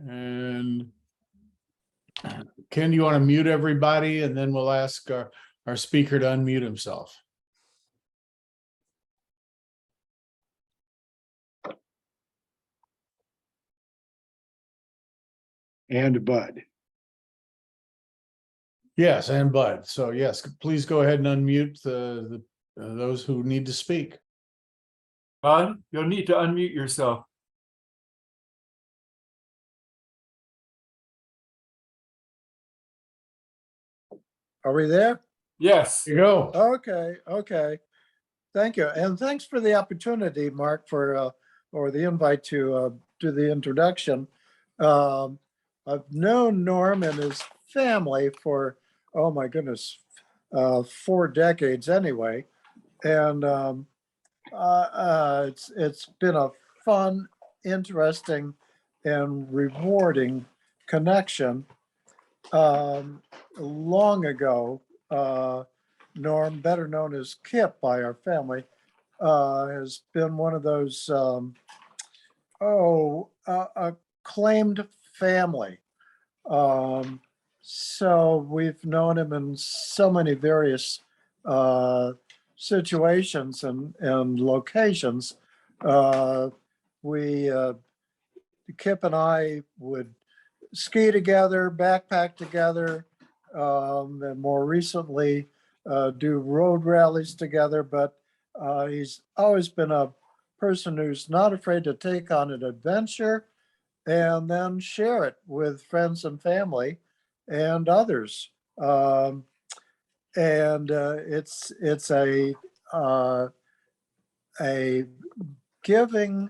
And Ken, you want to mute everybody, and then we'll ask our speaker to unmute himself. And Bud. Yes, and Bud. So yes, please go ahead and unmute those who need to speak. Bud, you'll need to unmute yourself. Are we there? Yes. Here you go. Okay. Thank you. And thanks for the opportunity, Mark, or the invite to do the introduction. I've known Norm and his family for, oh my goodness, 4 decades anyway. And it's been a fun, interesting, and rewarding connection. Long ago, Norm, better known as Kip by our family, has been one of those acclaimed family. So we've known him in so many various situations and locations. Kip and I would ski together, backpack together, and more recently do road rallies together. But he's always been a person who's not afraid to take on an adventure and then share it with friends and family and others. It's a giving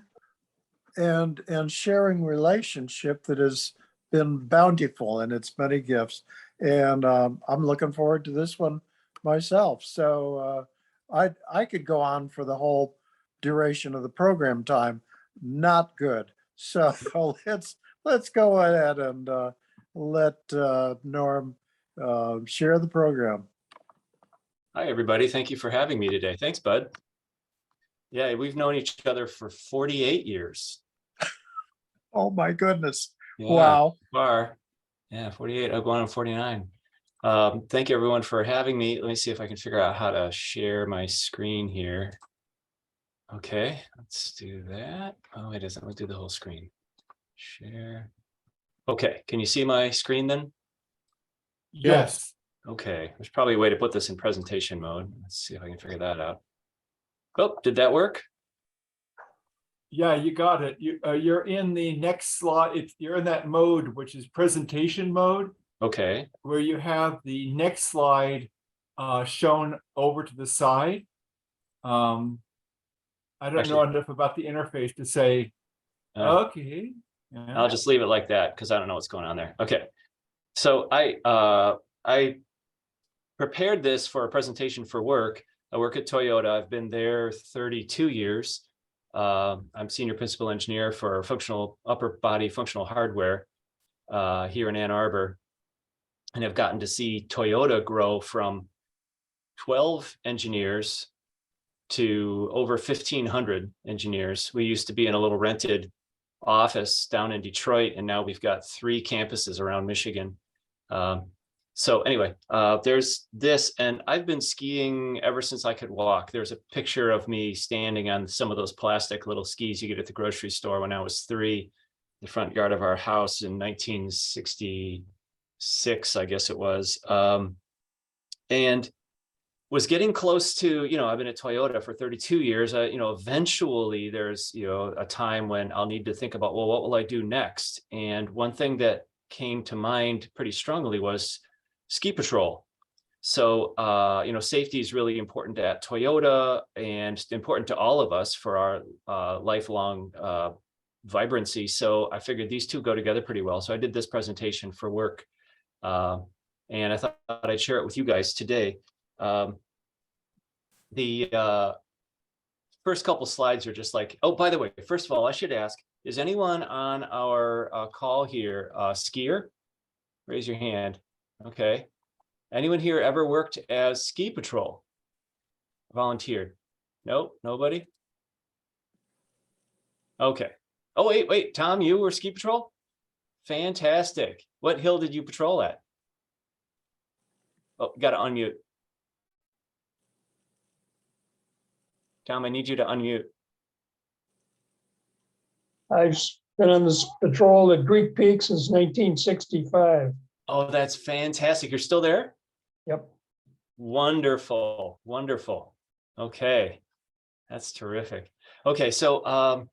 and sharing relationship that has been bountiful in its many gifts. And I'm looking forward to this one myself. So I could go on for the whole duration of the program time. Not good. So let's go ahead and let Norm share the program. Hi, everybody. Thank you for having me today. Thanks, Bud. Yeah, we've known each other for 48 years. Oh my goodness. Yeah, Wow. Far. Yeah, 48. I'm going on 49. Thank you, everyone, for having me. Let me see if I can figure out how to share my screen here. Okay, let's do that. Oh, it doesn't. Let's do the whole screen. Share. Okay, can you see my screen then? Yes. Okay, there's probably a way to put this in presentation mode. Let's see if I can figure that out. Oh, did that work? Yeah, you got it. You're in the next slide. You're in that mode, which is presentation mode, Okay. where you have the next slide shown over to the side. I don't know enough about the interface to say, okay. Yeah. I'll just leave it like that because I don't know what's going on there. Okay. So I prepared this for a presentation for work. I work at Toyota. I've been there 32 years. I'm senior principal engineer for functional upper body functional hardware here in Ann Arbor. And I've gotten to see Toyota grow from 12 engineers to over 1,500 engineers. We used to be in a little rented office down in Detroit, and now we've got 3 campuses around Michigan. So anyway, there's this, and I've been skiing ever since I could walk. There's a picture of me standing on some of those plastic little skis you get at the grocery store when I was 3, the front yard of our house in 1966, I guess it was. And was getting close to, I've been at Toyota for 32 years. Eventually there's, a time when I'll need to think about, well, what will I do next? And one thing that came to mind pretty strongly was ski patrol. So, safety is really important at Toyota and important to all of us for our lifelong vibrancy. So I figured these two go together pretty well. So I did this presentation for work, and I thought I'd share it with you guys today. The first couple slides are just like, oh, by the way, first of all, I should ask, is anyone on our call here skier? Raise your hand. Okay. Anyone here ever worked as ski patrol? Volunteered? Nope, nobody? Okay. Oh, wait, Tom, you were ski patrol? Fantastic. What hill did you patrol at? Oh, got to unmute. Tom, I need you to unmute. I've been on this patrol at Greek Peak since 1965. Oh, that's fantastic. You're still there? Yep. Wonderful. Wonderful. Okay. That's terrific. Okay. So,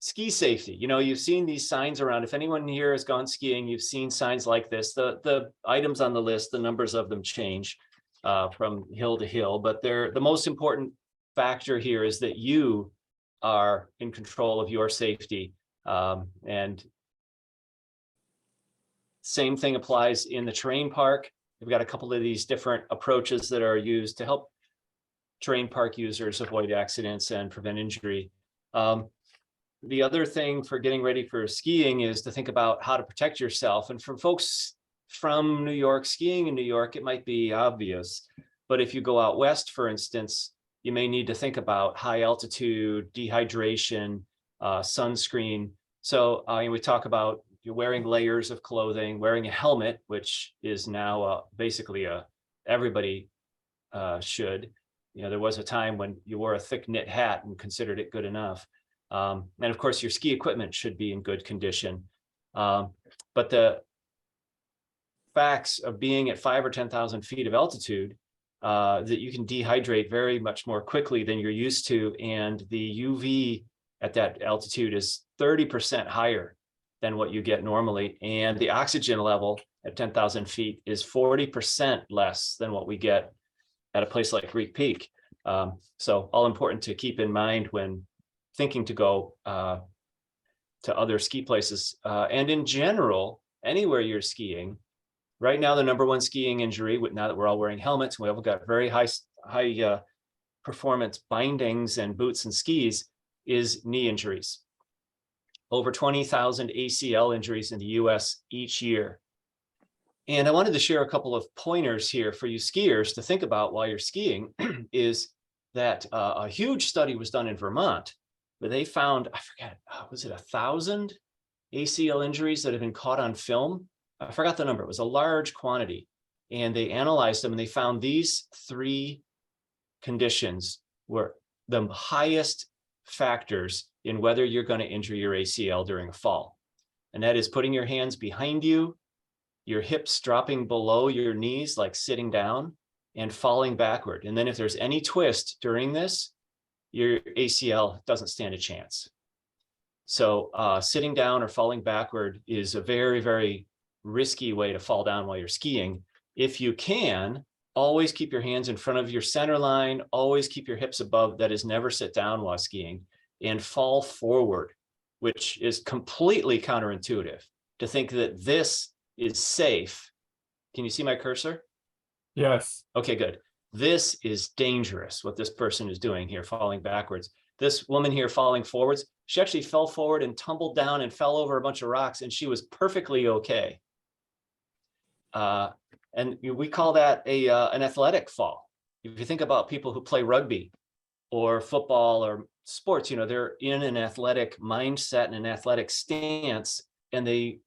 ski safety, you've seen these signs around. If anyone here has gone skiing, you've seen signs like this. The items on the list, the numbers of them change from hill to hill, but the most important factor here is that you are in control of your safety. And same thing applies in the terrain park. We've got a couple of these different approaches that are used to help terrain park users avoid accidents and prevent injury. The other thing for getting ready for skiing is to think about how to protect yourself. And for folks from New York, skiing in New York, it might be obvious. But if you go out west, for instance, you may need to think about high altitude, dehydration, sunscreen. So we talk about you're wearing layers of clothing, wearing a helmet, which is now basically everybody should. There was a time when you wore a thick knit hat and considered it good enough. And of course, your ski equipment should be in good condition. But the facts of being at 5,000 or 10,000 feet of altitude, that you can dehydrate very much more quickly than you're used to. And the UV at that altitude is 30% higher than what you get normally. And the oxygen level at 10,000 feet is 40% less than what we get at a place like Greek Peak. So all important to keep in mind when thinking to go to other ski places. And in general, anywhere you're skiing, right now, the number one skiing injury, now that we're all wearing helmets, we've got very high performance bindings and boots and skis, is knee injuries. Over 20,000 ACL injuries in the US each year. And I wanted to share a couple of pointers here for you skiers to think about while you're skiing is that a huge study was done in Vermont where they found, I forget, was it 1,000 ACL injuries that have been caught on film? I forgot the number. It was a large quantity. And they analyzed them and they found these three conditions were the highest factors in whether you're going to injure your ACL during a fall. And that is putting your hands behind you, your hips dropping below your knees, like sitting down, and falling backward. And then if there's any twist during this, your ACL doesn't stand a chance. So sitting down or falling backward is a very, very risky way to fall down while you're skiing. If you can, always keep your hands in front of your center line, always keep your hips above, that is never sit down while skiing, and fall forward, which is completely counterintuitive to think that this is safe. Can you see my cursor? Yes. Okay, good. This is dangerous, what this person is doing here, falling backwards. This woman here falling forwards, she actually fell forward and tumbled down and fell over a bunch of rocks, and she was perfectly okay. And we call that an athletic fall. If you think about people who play rugby or football or sports, they're in an athletic mindset and an athletic stance, and they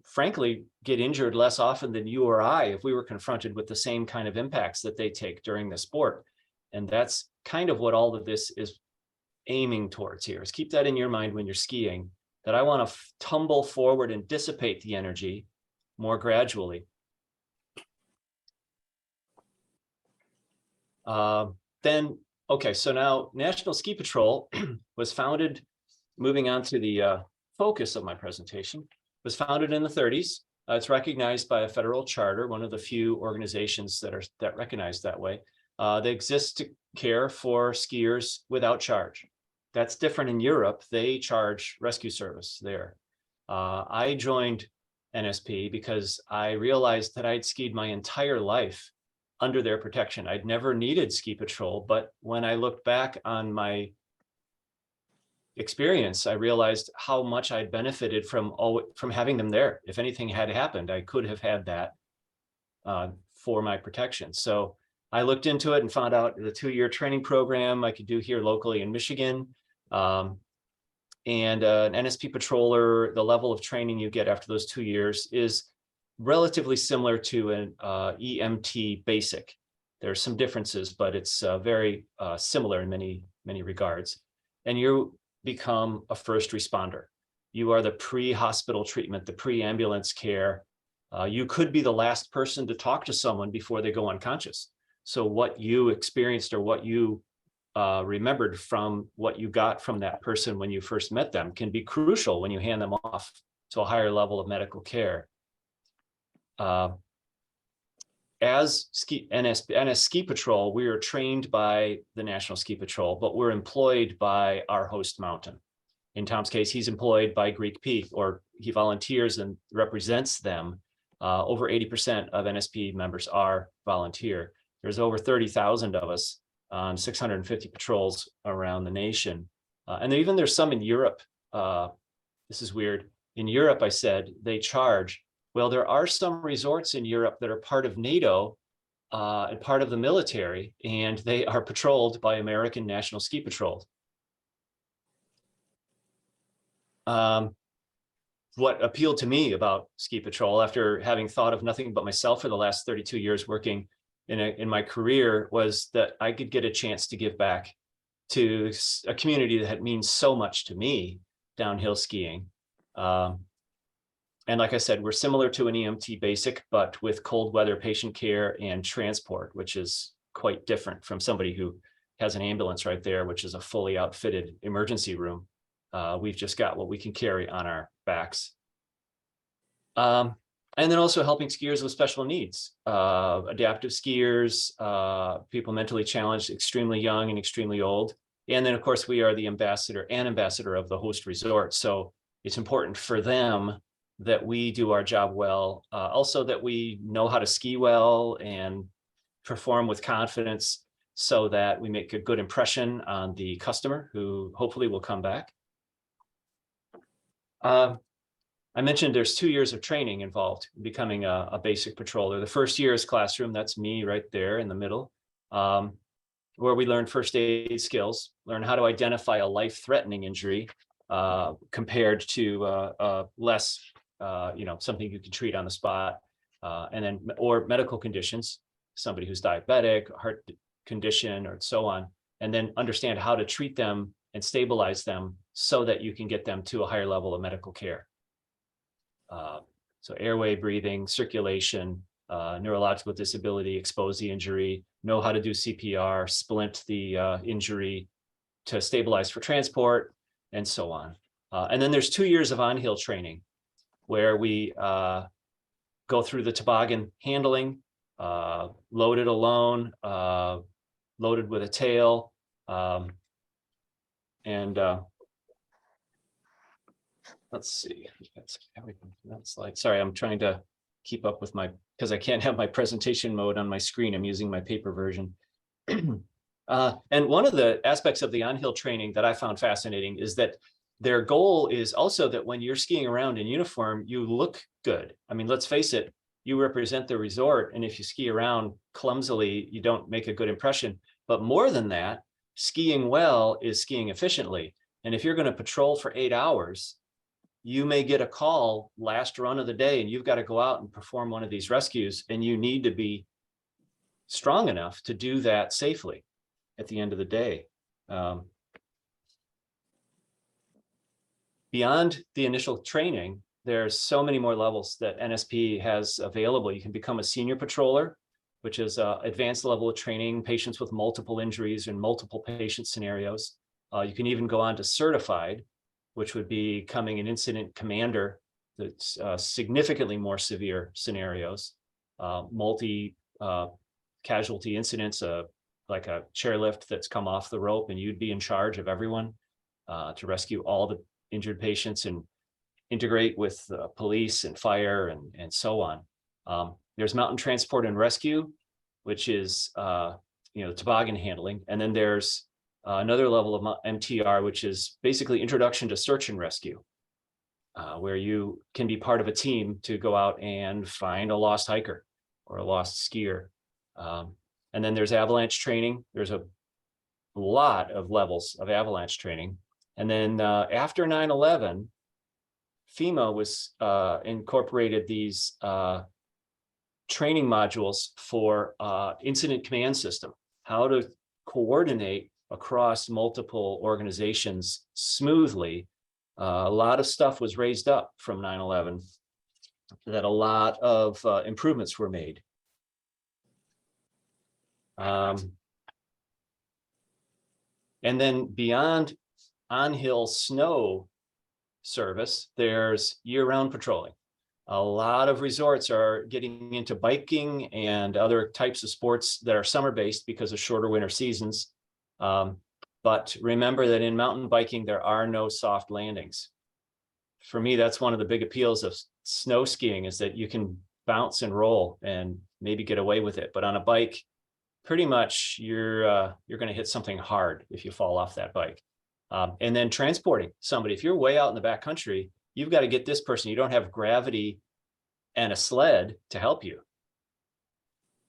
frankly get injured less often than you or I if we were confronted with the same kind of impacts that they take during the sport. And that's kind of what all of this is aiming towards here, is keep that in your mind when you're skiing, that I want to tumble forward and dissipate the energy more gradually. Okay, so now National Ski Patrol was founded, moving on to the focus of my presentation, was founded in the 30s. It's recognized by a federal charter, one of the few organizations that recognized that way. They exist to care for skiers without charge. That's different in Europe. They charge rescue service there. I joined NSP because I realized that I'd skied my entire life under their protection. I'd never needed ski patrol, but when I looked back on my experience, I realized how much I'd benefited from having them there. If anything had happened, I could have had that for my protection. So I looked into it and found out the 2-year training program I could do here locally in Michigan. And an NSP patroller, the level of training you get after those 2 years is relatively similar to an EMT basic. There are some differences, but it's very similar in many regards. And you become a first responder. You are the pre-hospital treatment, the pre-ambulance care. You could be the last person to talk to someone before they go unconscious. So what you experienced or what you remembered from what you got from that person when you first met them can be crucial when you hand them off to a higher level of medical care. As NS Ski Patrol, we are trained by the National Ski Patrol, but we're employed by our host mountain. In Tom's case, he's employed by Greek Peak, or he volunteers and represents them. Over 80% of NSP members are volunteer. There's over 30,000 of us on 650 patrols around the nation. And there's some in Europe. This is weird. In Europe, I said, they charge. Well, there are some resorts in Europe that are part of NATO and part of the military, and they are patrolled by American National Ski Patrol. What appealed to me about Ski Patrol, after having thought of nothing but myself for the last 32 years working in my career, was that I could get a chance to give back to a community that means so much to me, downhill skiing. And like I said, we're similar to an EMT basic, but with cold weather patient care and transport, which is quite different from somebody who has an ambulance right there, which is a fully outfitted emergency room. We've just got what we can carry on our backs. And then also helping skiers with special needs, adaptive skiers, people mentally challenged, extremely young and extremely old. And then of course we are the ambassador of the host resort. So it's important for them that we do our job well, also that we know how to ski well and perform with confidence so that we make a good impression on the customer who hopefully will come back. I mentioned there's 2 years of training involved in becoming a basic patroller. The first year is classroom, that's me right there in the middle, where we learn first aid skills, learn how to identify a life-threatening injury compared to less, something you can treat on the spot, and then, or medical conditions, somebody who's diabetic, heart condition, or so on, and then understand how to treat them and stabilize them so that you can get them to a higher level of medical care. So airway, breathing, circulation, neurological disability, expose the injury, know how to do CPR, splint the injury to stabilize for transport, and so on. And then there's 2 years of on-hill training where we go through the toboggan handling, loaded alone, loaded with a tail, and let's see. That's like, sorry, I'm trying to keep up with because I can't have my presentation mode on my screen. I'm using my paper version. And one of the aspects of the on-hill training that I found fascinating is that their goal is also that when you're skiing around in uniform, you look good. I mean, let's face it, you represent the resort, and if you ski around clumsily, you don't make a good impression. But more than that, skiing well is skiing efficiently. And if you're going to patrol for 8 hours, you may get a call last run of the day and you've got to go out and perform one of these rescues, and you need to be strong enough to do that safely at the end of the day. Beyond the initial training, there's so many more levels that NSP has available. You can become a senior patroller, which is an advanced level of training, patients with multiple injuries and multiple patient scenarios. You can even go on to certified, which would be becoming an incident commander. That's significantly more severe scenarios, multi casualty incidents, like a chairlift that's come off the rope, and you'd be in charge of everyone to rescue all the injured patients and integrate with police and fire and so on. There's mountain transport and rescue, which is toboggan handling, and then there's another level of MTR, which is basically introduction to search and rescue, where you can be part of a team to go out and find a lost hiker or a lost skier. And then there's avalanche training. There's a lot of levels of avalanche training. And then after 9/11, FEMA was incorporated these training modules for incident command system, how to coordinate across multiple organizations smoothly. A lot of stuff was raised up from 9/11 that a lot of improvements were made. And then beyond on-hill snow service, there's year-round patrolling. A lot of resorts are getting into biking and other types of sports that are summer-based because of shorter winter seasons. But remember that in mountain biking, there are no soft landings. For me, that's one of the big appeals of snow skiing, is that you can bounce and roll and maybe get away with it. But on a bike, pretty much you're going to hit something hard if you fall off that bike. And then transporting somebody. If you're way out in the backcountry, you've got to get this person. You don't have gravity and a sled to help you.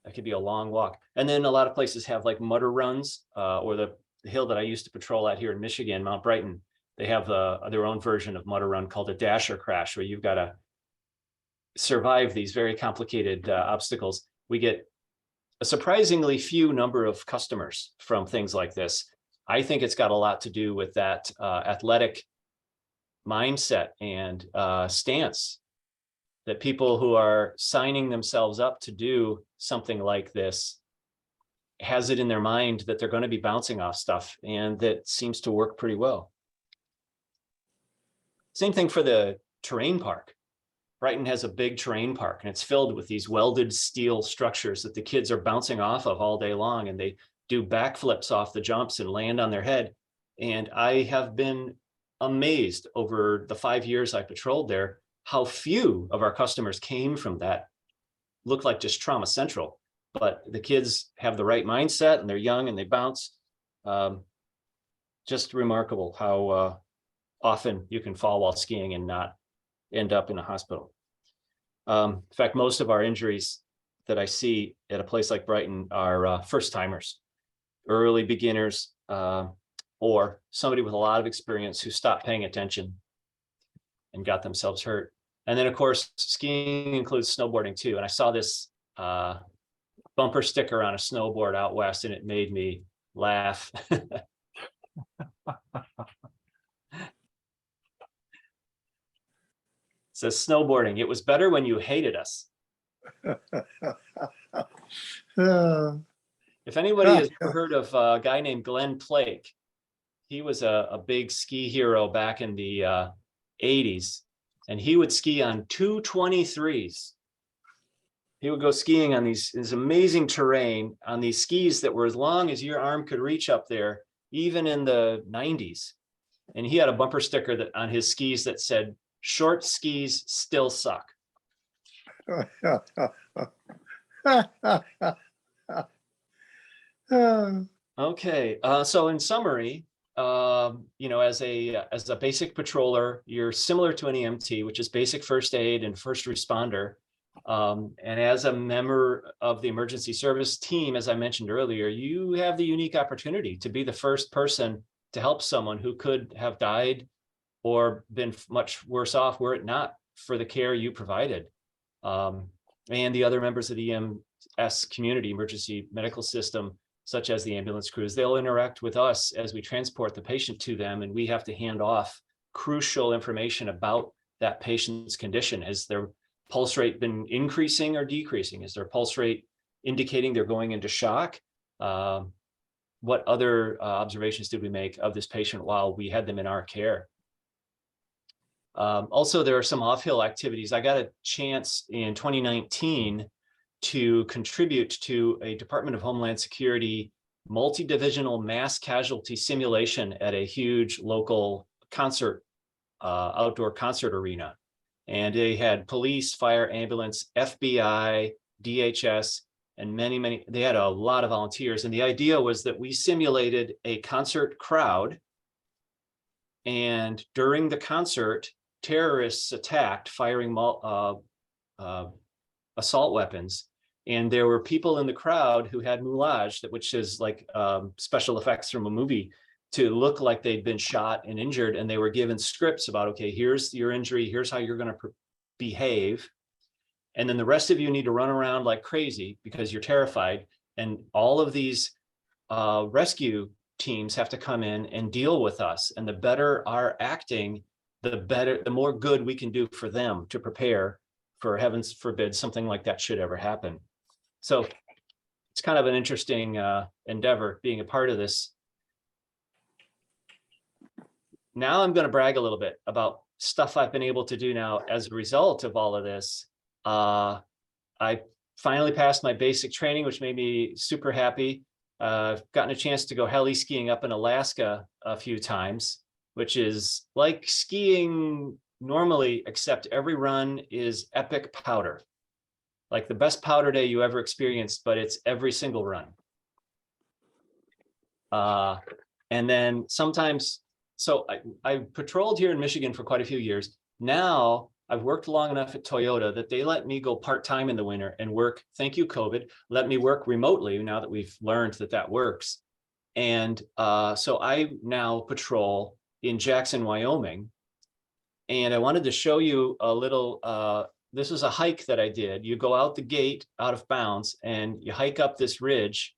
That could be a long walk. And then a lot of places have like mutter runs, or the hill that I used to patrol at here in Michigan, Mount Brighton. They have their own version of mutter run called a dasher crash, where you've got to survive these very complicated obstacles. We get a surprisingly few number of customers from things like this. I think it's got a lot to do with that athletic mindset and stance, that people who are signing themselves up to do something like this has it in their mind that they're going to be bouncing off stuff, and that seems to work pretty well. Same thing for the terrain park. Brighton has a big terrain park, and it's filled with these welded steel structures that the kids are bouncing off of all day long, and they do backflips off the jumps and land on their head. And I have been amazed over the 5 years I patrolled there, how few of our customers came from that. Looked like just trauma central, but the kids have the right mindset and they're young and they bounce. Just remarkable how often you can fall while skiing and not end up in a hospital. In fact, most of our injuries that I see at a place like Brighton are first timers, early beginners, or somebody with a lot of experience who stopped paying attention and got themselves hurt. And then, of course, skiing includes snowboarding too. And I saw this bumper sticker on a snowboard out west, and it made me laugh. Says snowboarding, it was better when you hated us. If anybody has ever heard of a guy named Glenn Plake, he was a big ski hero back in the 80s, and he would ski on 223s. He would go skiing on this amazing terrain on these skis that were as long as your arm could reach up there, even in the 90s. And he had a bumper sticker that on his skis that said, "Short skis still suck." Okay, so in summary, as a basic patroller, you're similar to an EMT, which is basic first aid and first responder. And as a member of the emergency service team, as I mentioned earlier, you have the unique opportunity to be the first person to help someone who could have died or been much worse off were it not for the care you provided. And the other members of the EMS community, emergency medical system, such as the ambulance crews, they'll interact with us as we transport the patient to them, and we have to hand off crucial information about that patient's condition. Has their pulse rate been increasing or decreasing? Is their pulse rate indicating they're going into shock? What other observations did we make of this patient while we had them in our care? Also, there are some off-hill activities. I got a chance in 2019 to contribute to a Department of Homeland Security multi-divisional mass casualty simulation at a huge local concert, outdoor concert arena. And they had police, fire, ambulance, FBI, DHS, and many, they had a lot of volunteers. And the idea was that we simulated a concert crowd. And during the concert, terrorists attacked, firing assault weapons. And there were people in the crowd who had moulage, which is like special effects from a movie. to look like they'd been shot and injured, and they were given scripts about, okay, here's your injury, here's how you're going to behave. And then the rest of you need to run around like crazy because you're terrified. And all of these rescue teams have to come in and deal with us. And the better our acting, the more good we can do for them to prepare for, heavens forbid, something like that should ever happen. So it's kind of an interesting endeavor being a part of this. Now I'm going to brag a little bit about stuff I've been able to do now as a result of all of this. I finally passed my basic training, which made me super happy. I've gotten a chance to go heli skiing up in Alaska a few times, which is like skiing normally, except every run is epic powder. Like the best powder day you ever experienced, but it's every single run. And then sometimes, so I patrolled here in Michigan for quite a few years. Now I've worked long enough at Toyota that they let me go part-time in the winter and work, thank you, COVID, let me work remotely now that we've learned that that works. And so I now patrol in Jackson, Wyoming. And I wanted to show you a little, this is a hike that I did. You go out the gate, out of bounds, and you hike up this ridge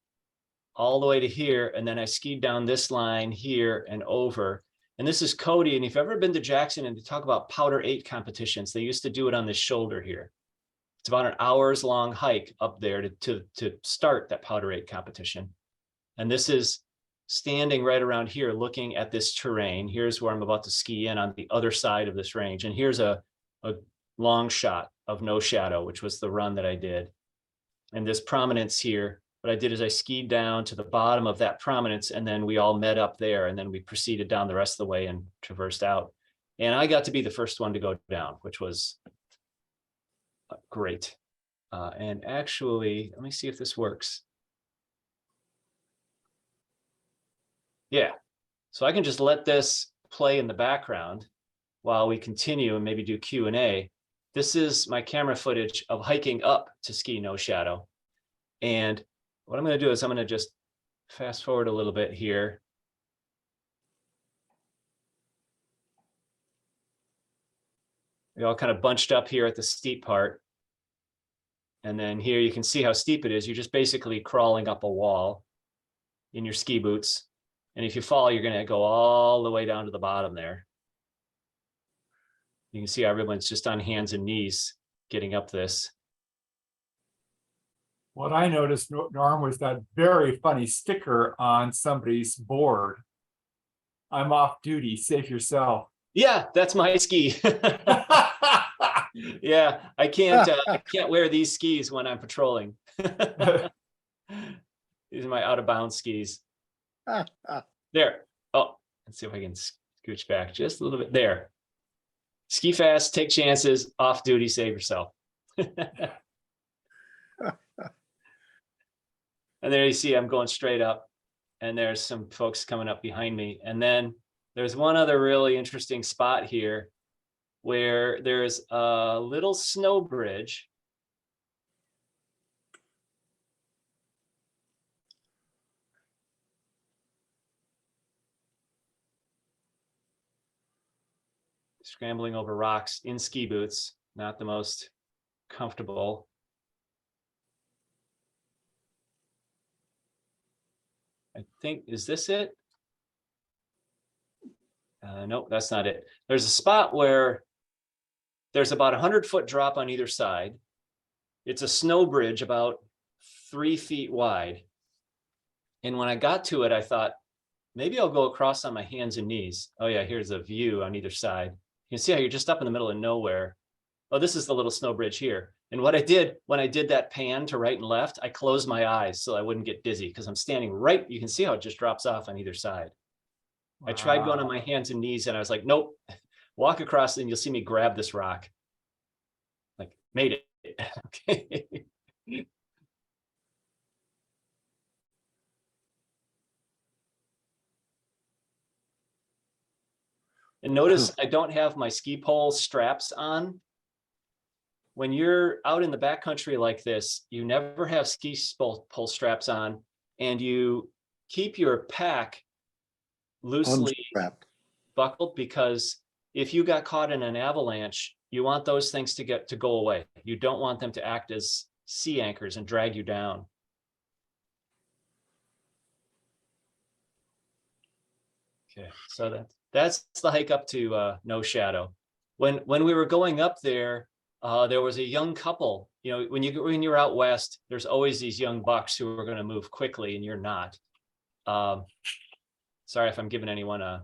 all the way to here. And then I skied down this line here and over. And this is Cody. And if you've ever been to Jackson and to talk about Powder 8 competitions, they used to do it on this shoulder here. It's about an hour's long hike up there to start that Powder 8 competition. And this is standing right around here looking at this terrain. Here's where I'm about to ski in on the other side of this range. And here's a long shot of no shadow, which was the run that I did. And this prominence here, what I did is I skied down to the bottom of that prominence, and then we all met up there, and then we proceeded down the rest of the way and traversed out. And I got to be the first one to go down, which was great. And actually, let me see if this works. Yeah, so I can just let this play in the background while we continue and maybe do Q&A. This is my camera footage of hiking up to ski no shadow. And what I'm going to do is I'm going to just fast forward a little bit here. We all kind of bunched up here at the steep part. And then here you can see how steep it is. You're just basically crawling up a wall in your ski boots. And if you fall, you're going to go all the way down to the bottom there. You can see everyone's just on hands and knees getting up this. What I noticed, Norm, was that very funny sticker on somebody's board. I'm off duty, save yourself. Yeah, that's my ski. Yeah, I can't wear these skis when I'm patrolling. These are my out of bounds skis. There. Oh, let's see if I can scooch back just a little bit. There. Ski fast, take chances, off duty, save yourself. And there you see I'm going straight up, and there's some folks coming up behind me. And then there's one other really interesting spot here where there's a little snow bridge. Scrambling over rocks in ski boots, not the most comfortable. I think, is this it? Nope, that's not it. There's a spot where there's about 100-foot drop on either side. It's a snow bridge about 3 feet wide. And when I got to it, I thought, maybe I'll go across on my hands and knees. Oh yeah, here's a view on either side. You can see how you're just up in the middle of nowhere. Oh, this is the little snow bridge here. And what I did when I did that pan to right and left, I closed my eyes so I wouldn't get dizzy because I'm standing right. You can see how it just drops off on either side. Wow. I tried going on my hands and knees and I was like, nope, walk across and you'll see me grab this rock. Like, made it. Okay. And notice I don't have my ski pole straps on. When you're out in the backcountry like this, you never have ski pole straps on, and you keep your pack loosely Unstrapped. buckled, because if you got caught in an avalanche, you want those things to go away. You don't want them to act as sea anchors and drag you down. Okay, so that's the hike up to No Shadow. When we were going up there, there was a young couple. You know, when you're out west, there's always these young bucks who are going to move quickly, and you're not. Sorry if I'm giving anyone a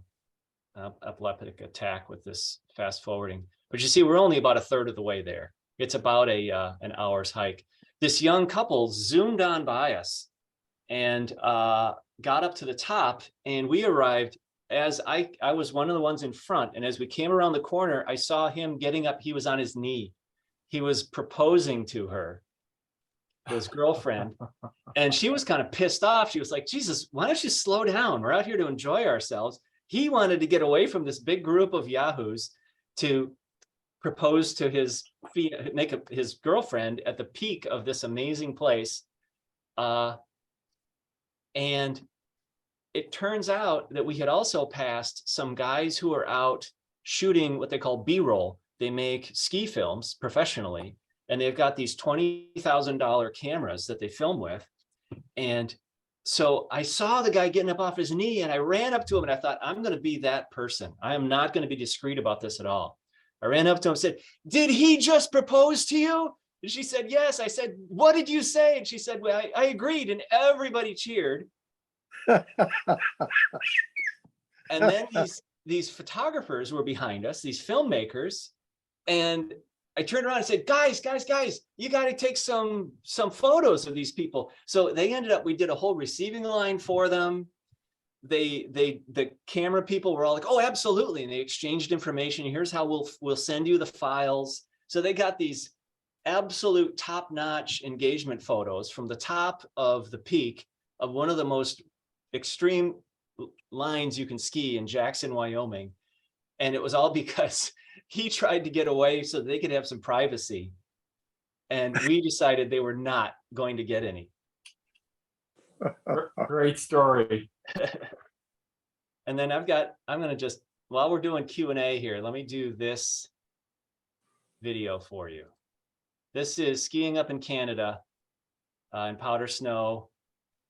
epileptic attack with this fast forwarding, but you see, we're only about a third of the way there. It's about an hour's hike. This young couple zoomed on by us and got up to the top, and we arrived as I was one of the ones in front. And as we came around the corner, I saw him getting up. He was on his knee. He was proposing to her, his girlfriend. And she was kind of pissed off. She was like, Jesus, why don't you slow down? We're out here to enjoy ourselves. He wanted to get away from this big group of yahoos to propose to his girlfriend at the peak of this amazing place. And it turns out that we had also passed some guys who are out shooting what they call B-roll. They make ski films professionally, and they've got these $20,000 cameras that they film with. And so I saw the guy getting up off his knee, and I ran up to him, and I thought, I'm going to be that person. I am not going to be discreet about this at all. I ran up to him and said, did he just propose to you? And she said, yes. I said, what did you say? And she said, well, I agreed. And everybody cheered. And then these photographers were behind us, these filmmakers. And I turned around and said, guys, you got to take some photos of these people. So they ended up, we did a whole receiving line for them. The camera people were all like, oh, absolutely. And they exchanged information. Here's how we'll send you the files. So they got these absolute top-notch engagement photos from the top of the peak of one of the most extreme lines you can ski in Jackson, Wyoming. And it was all because he tried to get away so they could have some privacy. And we decided they were not going to get any. Great story. And then I'm going to just, while we're doing Q&A here, let me do this video for you. This is skiing up in Canada in powder snow.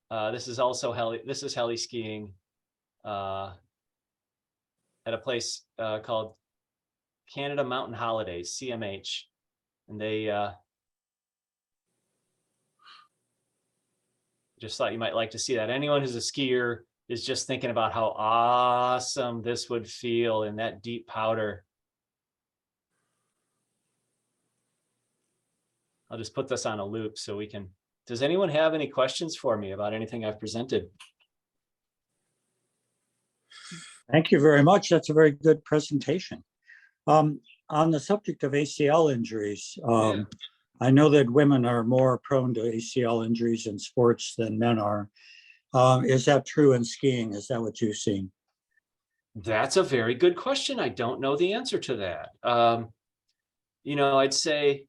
This is also heli skiing at a place called Canada Mountain Holidays, CMH. And they just thought you might like to see that. Anyone who's a skier is just thinking about how awesome this would feel in that deep powder. I'll just put this on a loop so we can, does anyone have any questions for me about anything I've presented? Thank you very much. That's a very good presentation. On the subject of ACL injuries, I know that women are more prone to ACL injuries in sports than men are. Is that true in skiing? Is that what you've seen? That's a very good question. I don't know the answer to that. I'd say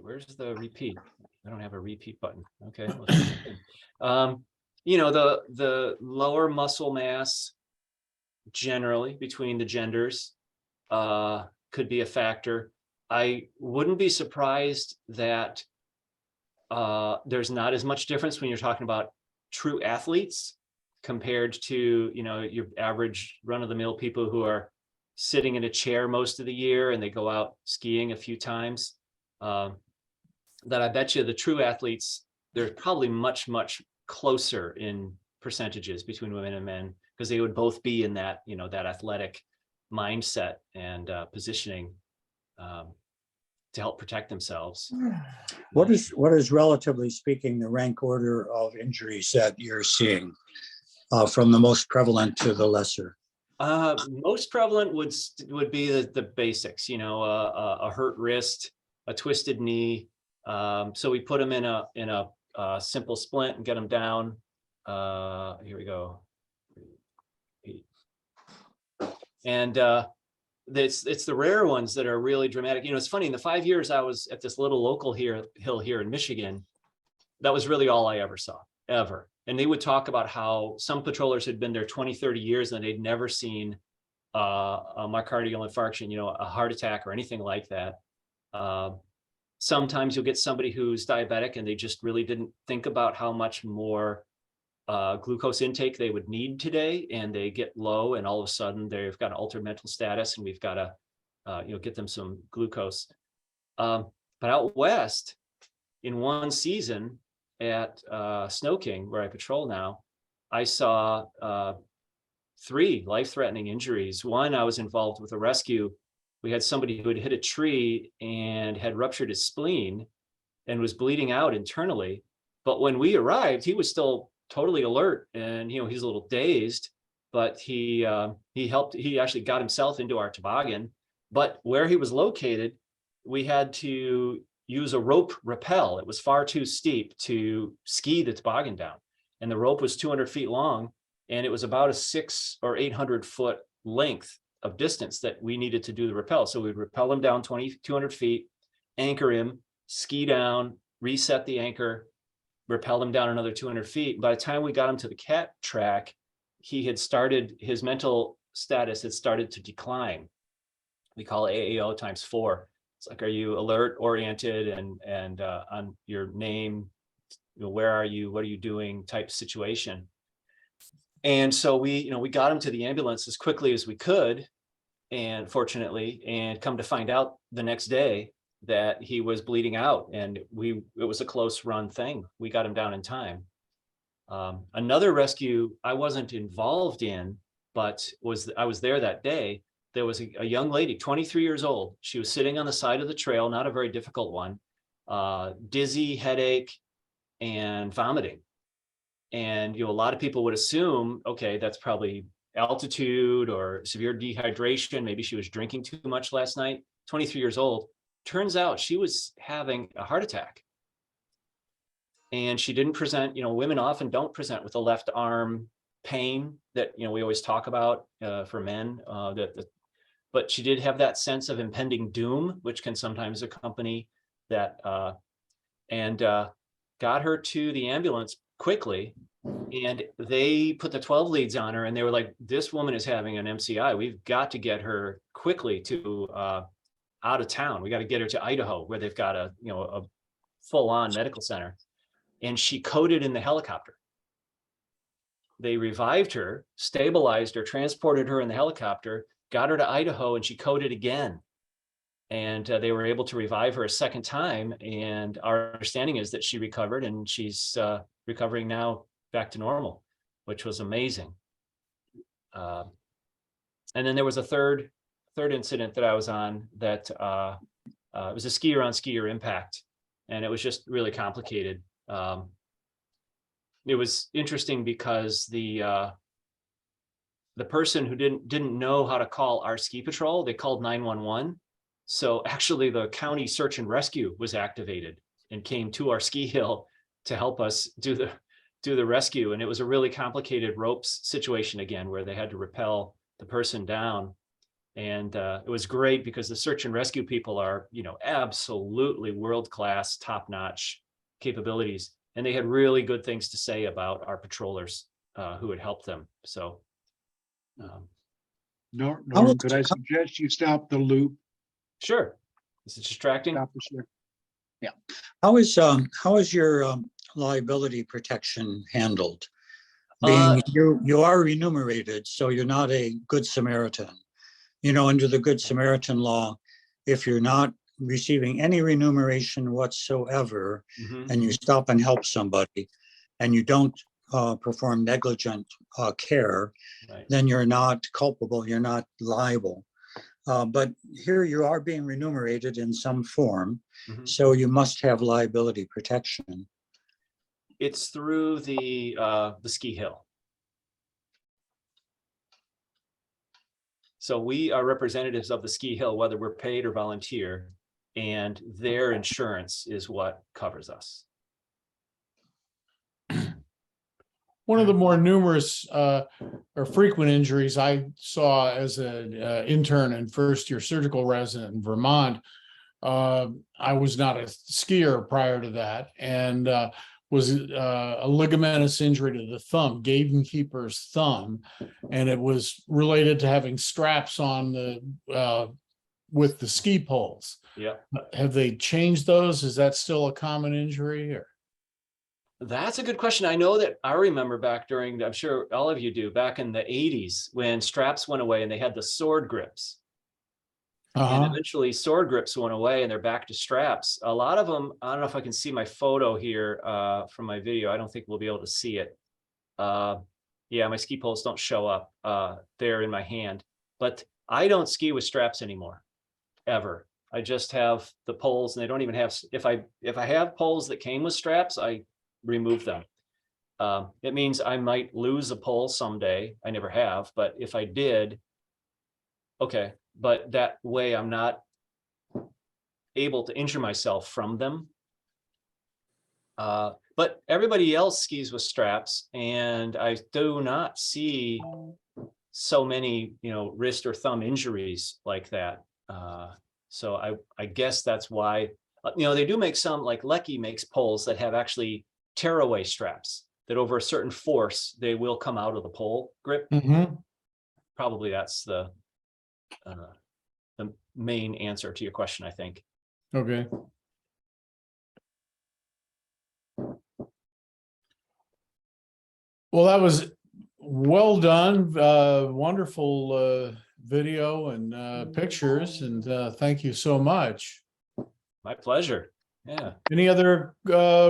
where's the repeat? I don't have a repeat button. Okay. The lower muscle mass generally between the genders could be a factor. I wouldn't be surprised that there's not as much difference when you're talking about true athletes compared to, your average run-of-the-mill people who are sitting in a chair most of the year and they go out skiing a few times. That I bet you the true athletes, they're probably much, much closer in percentages between women and men, because they would both be in that, that athletic mindset and positioning to help protect themselves. What is relatively speaking the rank order of injuries that you're seeing from the most prevalent to the lesser? Most prevalent would be the basics, a hurt wrist, a twisted knee. So we put them in a simple splint and get them down. Here we go. And it's the rare ones that are really dramatic. It's funny, in the 5 years I was at this little local hill here in Michigan, that was really all I ever saw, ever. And they would talk about how some patrollers had been there 20, 30 years and they'd never seen a myocardial infarction, a heart attack or anything like that. Sometimes you'll get somebody who's diabetic and they just really didn't think about how much more glucose intake they would need today, and they get low, and all of a sudden they've got an altered mental status, and we've got to get them some glucose. But out west, in one season at Snow King, where I patrol now, I saw 3 life-threatening injuries. One, I was involved with a rescue. We had somebody who had hit a tree and had ruptured his spleen and was bleeding out internally. But when we arrived, he was still totally alert, and he's a little dazed, but he actually got himself into our toboggan. But where he was located, we had to use a rope rappel. It was far too steep to ski the toboggan down, and the rope was 200 feet long, and it was about a 600 or 800 foot length of distance that we needed to do the rappel. So we'd rappel him down 200 feet, anchor him, ski down, reset the anchor, rappel him down another 200 feet. By the time we got him to the cat track, his mental status had started to decline. We call it AAO times 4. It's like, are you alert, oriented, and on your name, where are you, what are you doing type situation. And so we got him to the ambulance as quickly as we could, and fortunately, and come to find out the next day that he was bleeding out, and it was a close run thing. We got him down in time. Another rescue I wasn't involved in, but I was there that day. There was a young lady, 23 years old. She was sitting on the side of the trail, not a very difficult one, dizzy, headache, and vomiting. And a lot of people would assume, okay, that's probably altitude or severe dehydration. Maybe she was drinking too much last night. 23 years old. Turns out she was having a heart attack. And she didn't present, women often don't present with a left arm pain that, we always talk about for men, but she did have that sense of impending doom, which can sometimes accompany that, and got her to the ambulance quickly. And they put the 12 leads on her, and they were like, this woman is having an MCI. We've got to get her quickly to out of town. We got to get her to Idaho, where they've got a full-on medical center. And she coded in the helicopter. They revived her, stabilized her, transported her in the helicopter, got her to Idaho, and she coded again. And they were able to revive her a second time. And our understanding is that she recovered, and she's recovering now back to normal, which was amazing. And then there was a third incident that I was on that it was a skier on skier impact, and it was just really complicated. It was interesting because the person who didn't know how to call our ski patrol, they called 911. So actually the county search and rescue was activated and came to our ski hill to help us do the rescue. And it was a really complicated ropes situation again, where they had to rappel the person down. And it was great because the search and rescue people are, absolutely world-class, top-notch capabilities. And they had really good things to say about our patrollers who had helped them. So. Norm, could I suggest you stop the loop? Sure. Is it distracting? Stop the ship. Yeah. How is your liability protection handled? Being you are remunerated, so you're not a good Samaritan. Under the Good Samaritan law, if you're not receiving any remuneration whatsoever, and you stop and help somebody, and you don't perform negligent care, right, then you're not culpable, you're not liable. But here you are being remunerated in some form, so you must have liability protection. It's through the ski hill. So we are representatives of the ski hill, whether we're paid or volunteer, and their insurance is what covers us. One of the more numerous or frequent injuries I saw as an intern and first-year surgical resident in Vermont, I was not a skier prior to that. And was a ligamentous injury to the thumb, gamekeeper's thumb, and it was related to having straps on the with the ski poles. Yeah. Have they changed those? Is that still a common injury or? That's a good question. I know that I remember back during, I'm sure all of you do, back in the 80s when straps went away and they had the sword grips. And eventually sword grips went away and they're back to straps. A lot of them, I don't know if I can see my photo here from my video. I don't think we'll be able to see it. Yeah, my ski poles don't show up there in my hand, but I don't ski with straps anymore, ever. I just have the poles and they don't even have, if I have poles that came with straps, I remove them. It means I might lose a pole someday. I never have, but if I did, okay. But that way I'm not able to injure myself from them. But everybody else skis with straps and I do not see so many, wrist or thumb injuries like that. So I guess that's why, they do make some, like Lecky makes poles that have actually tearaway straps that over a certain force, they will come out of the pole grip. Probably that's the main answer to your question, I think. Okay. Well, that was well done. Wonderful video and pictures, and thank you so much. My pleasure. Yeah. Any other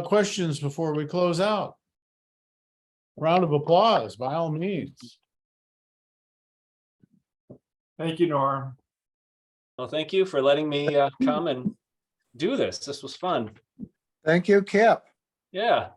questions before we close out? Round of applause by all means. Thank you, Norm. Well, thank you for letting me come and do this. This was fun. Thank you, Kip. Yeah.